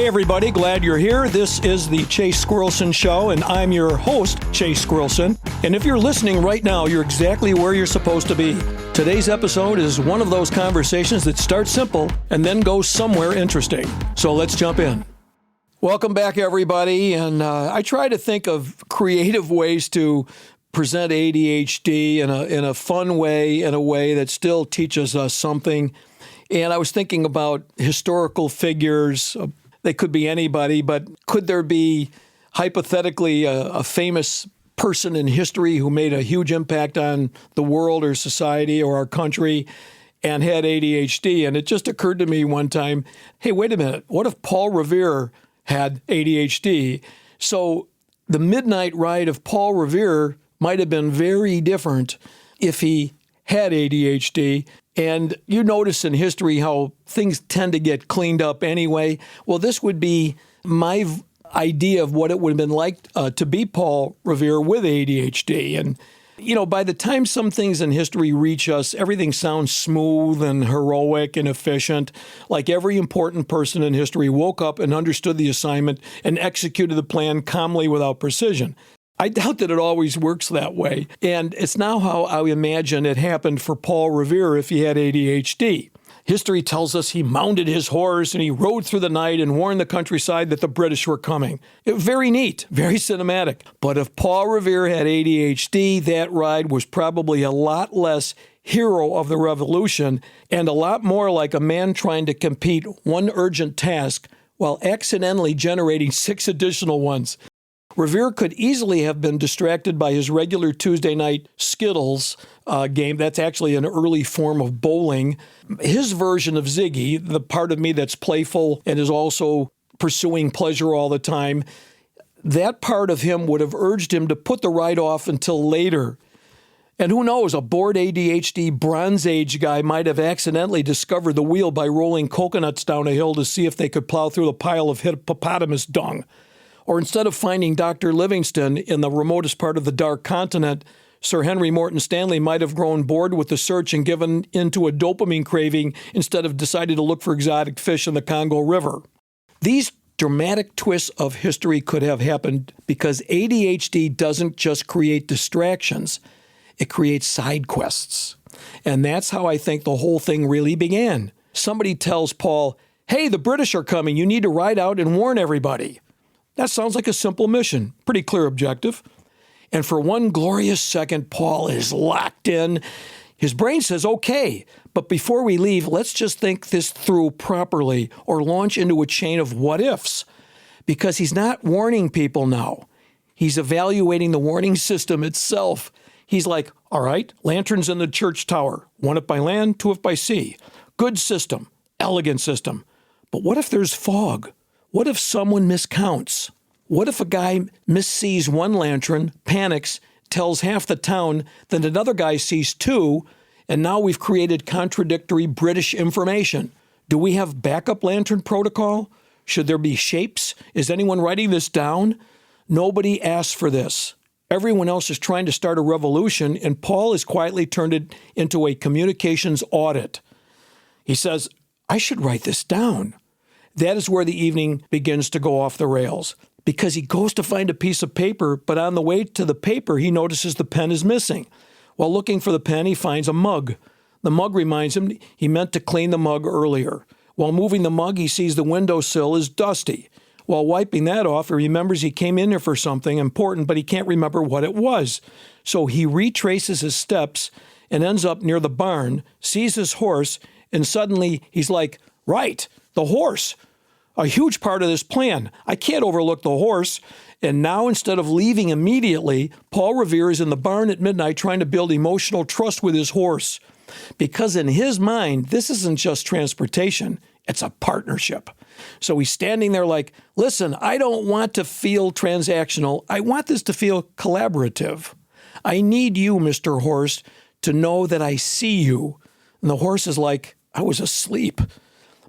Hey everybody, glad you're here. This is the Chase Squirrelson Show, and I'm your host, Chase Squirrelson. And if you're listening right now, you're exactly where you're supposed to be. Today's episode is one of those conversations that starts simple and then goes somewhere interesting. So let's jump in. Welcome back, everybody. And I try to think of creative ways to present ADHD in a fun way, in a way that still teaches us something. And I was thinking about historical figures. They could be anybody, but could there be hypothetically a famous person in history who made a huge impact on the world or society or our country and had ADHD? And it just occurred to me one time, hey, wait a minute. What if Paul Revere had ADHD? So the midnight ride of Paul Revere might have been very different if he had ADHD. And you notice in history how things tend to get cleaned up anyway. Well, this would be my idea of what it would have been like to be Paul Revere with ADHD. And, you know, by the time some things in history reach us, everything sounds smooth and heroic and efficient, like every important person in history woke up and understood the assignment and executed the plan calmly without precision. I doubt that it always works that way. And it's now how I imagine it happened for Paul Revere if he had ADHD. History tells us he mounted his horse and he rode through the night and warned the countryside that the British were coming. Very neat, very cinematic. But if Paul Revere had ADHD, that ride was probably a lot less hero of the revolution and a lot more like a man trying to complete one urgent task while accidentally generating 6 additional ones. Revere could easily have been distracted by his regular Tuesday night Skittles game. That's actually an early form of bowling. His version of Ziggy, the part of me that's playful and is also pursuing pleasure all the time, that part of him would have urged him to put the ride off until later. And who knows, a bored ADHD Bronze Age guy might have accidentally discovered the wheel by rolling coconuts down a hill to see if they could plow through the pile of hippopotamus dung. Or instead of finding Dr. Livingstone in the remotest part of the Dark Continent, Sir Henry Morton Stanley might have grown bored with the search and given into a dopamine craving instead of decided to look for exotic fish in the Congo River. These dramatic twists of history could have happened because ADHD doesn't just create distractions, it creates side quests. And that's how I think the whole thing really began. Somebody tells Paul, hey, the British are coming, you need to ride out and warn everybody. That sounds like a simple mission, pretty clear objective. And for one glorious second, Paul is locked in. His brain says, okay, but before we leave, let's just think this through properly or launch into a chain of what ifs. Because he's not warning people now. He's evaluating the warning system itself. He's like, all right, lanterns in the church tower, 1 if by land, 2 if by sea. Good system, elegant system. But what if there's fog? What if someone miscounts? What if a guy missees 1 lantern, panics, tells half the town, then another guy sees 2, and now we've created contradictory British information? Do we have backup lantern protocol? Should there be shapes? Is anyone writing this down? Nobody asked for this. Everyone else is trying to start a revolution, and Paul has quietly turned it into a communications audit. He says, I should write this down. That is where the evening begins to go off the rails because he goes to find a piece of paper, but on the way to the paper, he notices the pen is missing. While looking for the pen, he finds a mug. The mug reminds him he meant to clean the mug earlier. While moving the mug, he sees the windowsill is dusty. While wiping that off, he remembers he came in here for something important, but he can't remember what it was. So he retraces his steps and ends up near the barn, sees his horse, and suddenly he's like, right, the horse. A huge part of this plan. I can't overlook the horse. And now instead of leaving immediately, Paul Revere is in the barn at midnight trying to build emotional trust with his horse. Because in his mind, this isn't just transportation, it's a partnership. So he's standing there like, listen, I don't want to feel transactional. I want this to feel collaborative. I need you, Mr. Horse, to know that I see you. And the horse is like, I was asleep.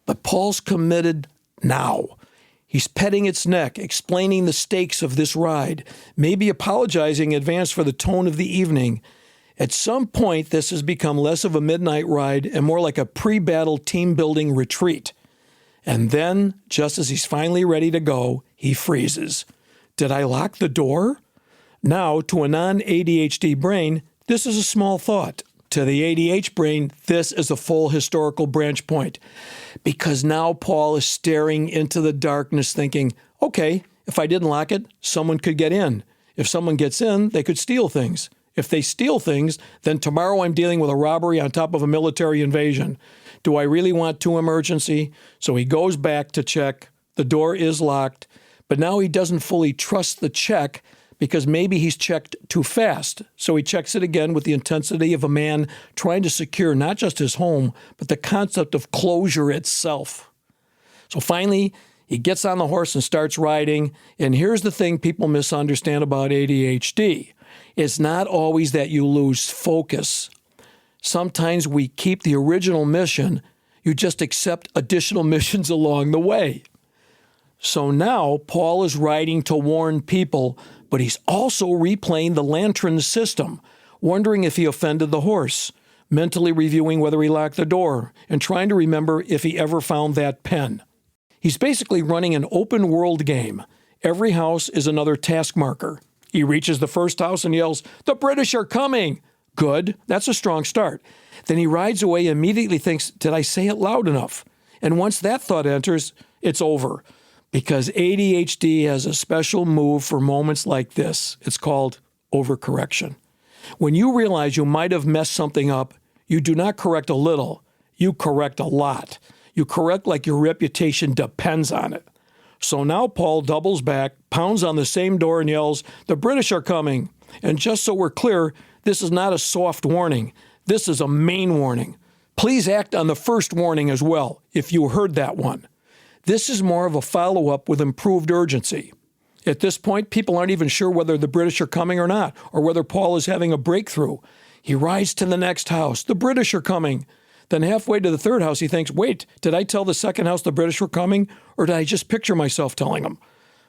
But Paul's committed now. He's petting its neck, explaining the stakes of this ride, maybe apologizing in advance for the tone of the evening. At some point, this has become less of a midnight ride and more like a pre-battle team-building retreat. And then, just as he's finally ready to go, he freezes. Did I lock the door? Now, to a non-ADHD brain, this is a small thought. To the ADHD brain, this is a full historical branch point. Because now Paul is staring into the darkness thinking, okay, if I didn't lock it, someone could get in. If someone gets in, they could steal things. If they steal things, then tomorrow I'm dealing with a robbery on top of a military invasion. Do I really want to emergency? So he goes back to check. The door is locked, but now he doesn't fully trust the check because maybe he's checked too fast. So he checks it again with the intensity of a man trying to secure not just his home, but the concept of closure itself. So finally, he gets on the horse and starts riding. And here's the thing people misunderstand about ADHD. It's not always that you lose focus. Sometimes we keep the original mission. You just accept additional missions along the way. So now Paul is riding to warn people, but he's also replaying the lantern system, wondering if he offended the horse, mentally reviewing whether he locked the door, and trying to remember if he ever found that pen. He's basically running an open world game. Every house is another task marker. He reaches the first house and yells, "The British are coming!" Good, that's a strong start. Then he rides away and immediately thinks, did I say it loud enough? And once that thought enters, it's over. Because ADHD has a special move for moments like this. It's called overcorrection. When you realize you might have messed something up, you do not correct a little, you correct a lot. You correct like your reputation depends on it. So now Paul doubles back, pounds on the same door and yells, "The British are coming." And just so we're clear, this is not a soft warning. This is a main warning. Please act on the first warning as well, if you heard that one. This is more of a follow-up with improved urgency. At this point, people aren't even sure whether the British are coming or not, or whether Paul is having a breakthrough. He rides to the next house. The British are coming. Then halfway to the third house, he thinks, wait, did I tell the second house the British were coming, or did I just picture myself telling them?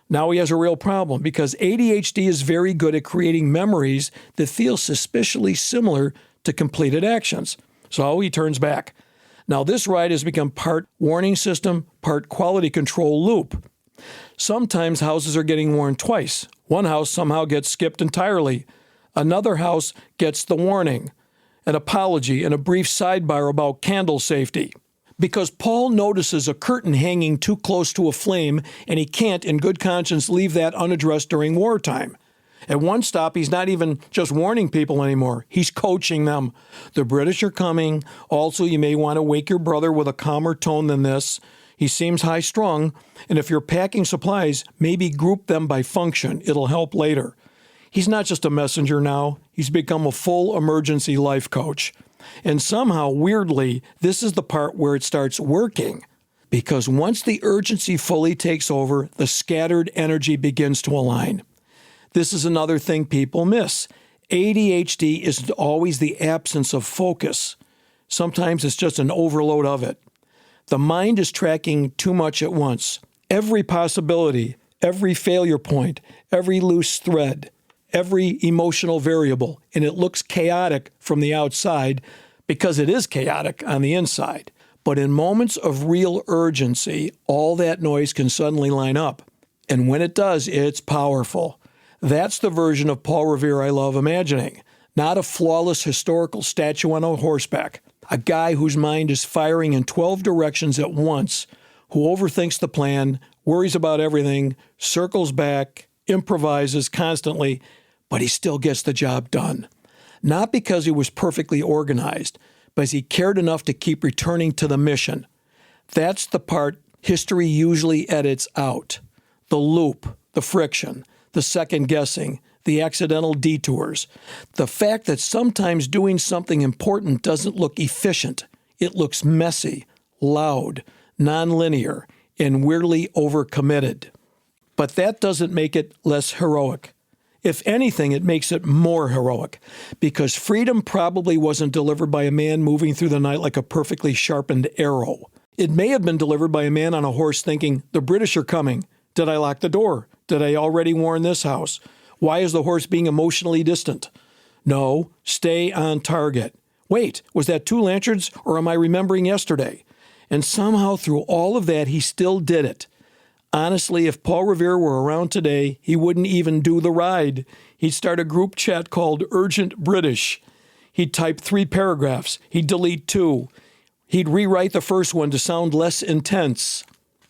Now he has a real problem because ADHD is very good at creating memories that feel suspiciously similar to completed actions. So he turns back. Now this ride has become part warning system, part quality control loop. Sometimes houses are getting warned twice. One house somehow gets skipped entirely. Another house gets the warning, an apology, and a brief sidebar about candle safety. Because Paul notices a curtain hanging too close to a flame, and he can't, in good conscience, leave that unaddressed during wartime. At one stop, he's not even just warning people anymore. He's coaching them. The British are coming. Also, you may want to wake your brother with a calmer tone than this. He seems high-strung, and if you're packing supplies, maybe group them by function. It'll help later. He's not just a messenger now. He's become a full emergency life coach. And somehow, weirdly, this is the part where it starts working. Because once the urgency fully takes over, the scattered energy begins to align. This is another thing people miss. ADHD isn't always the absence of focus. Sometimes it's just an overload of it. The mind is tracking too much at once. Every possibility, every failure point, every loose thread, every emotional variable, and it looks chaotic from the outside because it is chaotic on the inside. But in moments of real urgency, all that noise can suddenly line up. And when it does, it's powerful. That's the version of Paul Revere I love imagining. Not a flawless historical statue on a horseback. A guy whose mind is firing in 12 directions at once, who overthinks the plan, worries about everything, circles back, improvises constantly, but he still gets the job done. Not because he was perfectly organized, but he cared enough to keep returning to the mission. That's the part history usually edits out. The loop, the friction, the second guessing, the accidental detours. The fact that sometimes doing something important doesn't look efficient. It looks messy, loud, nonlinear, and weirdly overcommitted. But that doesn't make it less heroic. If anything, it makes it more heroic, because freedom probably wasn't delivered by a man moving through the night like a perfectly sharpened arrow. It may have been delivered by a man on a horse thinking, the British are coming. Did I lock the door? Did I already warn this house? Why is the horse being emotionally distant? No, stay on target. Wait, was that 2 lanterns or am I remembering yesterday? And somehow through all of that, he still did it. Honestly, if Paul Revere were around today, he wouldn't even do the ride. He'd start a group chat called Urgent British. He'd type 3 paragraphs. He'd delete 2. He'd rewrite the first one to sound less intense.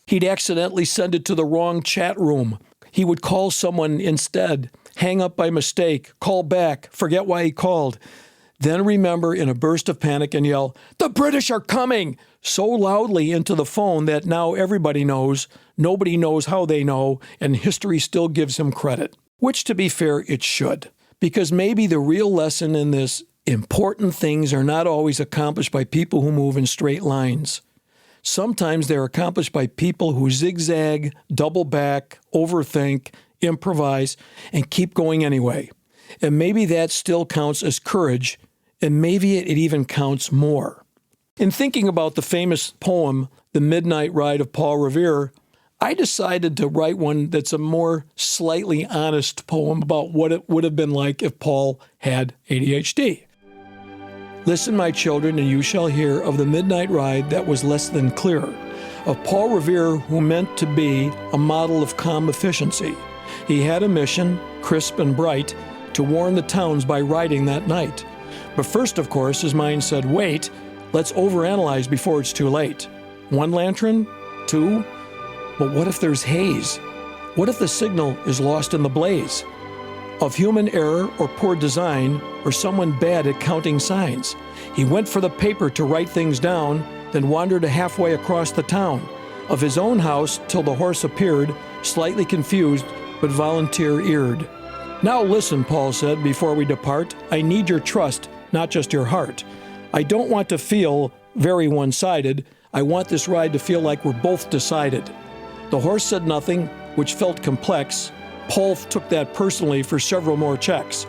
He'd accidentally send it to the wrong chat room. He would call someone instead, hang up by mistake, call back, forget why he called. Then remember in a burst of panic and yell, "The British are coming!" so loudly into the phone that now everybody knows, nobody knows how they know, and history still gives him credit. Which, to be fair, it should. Because maybe the real lesson in this, important things are not always accomplished by people who move in straight lines. Sometimes they're accomplished by people who zigzag, double back, overthink, improvise, and keep going anyway. And maybe that still counts as courage, and maybe it even counts more. In thinking about the famous poem, The Midnight Ride of Paul Revere, I decided to write one that's a more slightly honest poem about what it would have been like if Paul had ADHD. Listen, my children, and you shall hear of the midnight ride that was less than clear, of Paul Revere who meant to be a model of calm efficiency. He had a mission, crisp and bright, to warn the towns by riding that night. But first, of course, his mind said, wait, let's overanalyze before it's too late. 1 lantern? 2? But what if there's haze? What if the signal is lost in the blaze? Of human error or poor design, or someone bad at counting signs. He went for the paper to write things down, then wandered halfway across the town. Of his own house till the horse appeared, slightly confused, but volunteer-eared. Now listen, Paul said, before we depart, I need your trust, not just your heart. I don't want to feel very one-sided. I want this ride to feel like we're both decided. The horse said nothing, which felt complex. Paul took that personally for several more checks.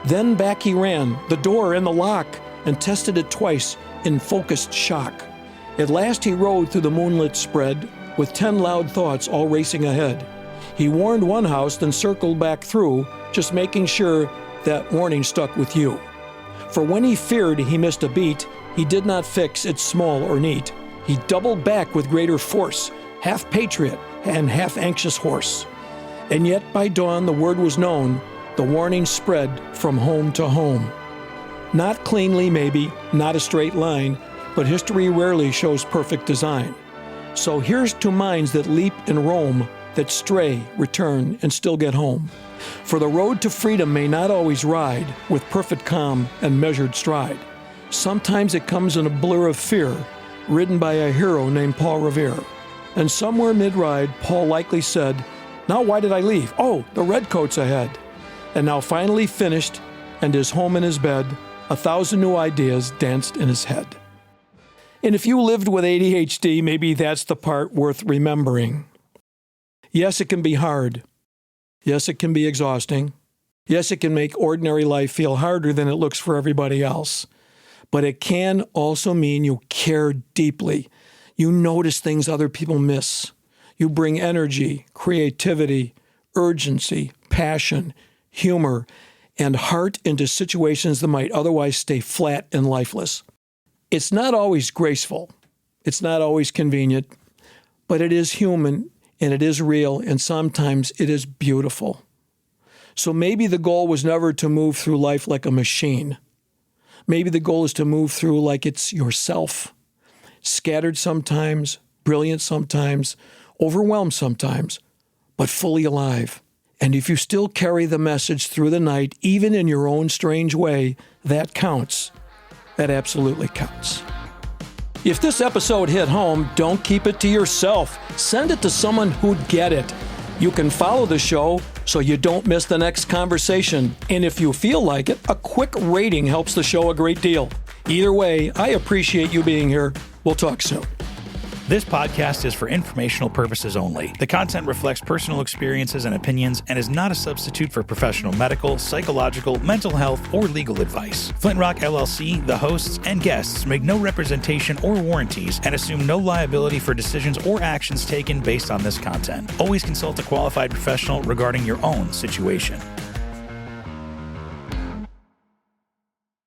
Then back he ran, the door and the lock, and tested it twice in focused shock. At last he rode through the moonlit spread, with 10 loud thoughts all racing ahead. He warned one house, then circled back through, just making sure that warning stuck with you. For when he feared he missed a beat, he did not fix it small or neat. He doubled back with greater force, half patriot and half anxious horse. And yet by dawn the word was known, the warning spread from home to home. Not cleanly maybe, not a straight line, but history rarely shows perfect design. So here's to minds that leap and roam, that stray, return, and still get home. For the road to freedom may not always ride with perfect calm and measured stride. Sometimes it comes in a blur of fear, ridden by a hero named Paul Revere. And somewhere mid-ride, Paul likely said, now why did I leave? Oh, the redcoats ahead. And now finally finished, and his home in his bed, 1,000 new ideas danced in his head. And if you lived with ADHD, maybe that's the part worth remembering. Yes, it can be hard. Yes, it can be exhausting. Yes, it can make ordinary life feel harder than it looks for everybody else. But it can also mean you care deeply. You notice things other people miss. You bring energy, creativity, urgency, passion, humor, and heart into situations that might otherwise stay flat and lifeless. It's not always graceful. It's not always convenient, but it is human and it is real, and sometimes it is beautiful. So maybe the goal was never to move through life like a machine. Maybe the goal is to move through like it's yourself. Scattered sometimes, brilliant sometimes, overwhelmed sometimes, but fully alive. And if you still carry the message through the night, even in your own strange way, that counts. That absolutely counts. If this episode hit home, don't keep it to yourself. Send it to someone who'd get it. You can follow the show so you don't miss the next conversation. And if you feel like it, a quick rating helps the show a great deal. Either way, I appreciate you being here. We'll talk soon. This podcast is for informational purposes only. The content reflects personal experiences and opinions and is not a substitute for professional medical, psychological, mental health, or legal advice. Flint Rock LLC, the hosts, and guests make no representation or warranties and assume no liability for decisions or actions taken based on this content. Always consult a qualified professional regarding your own situation.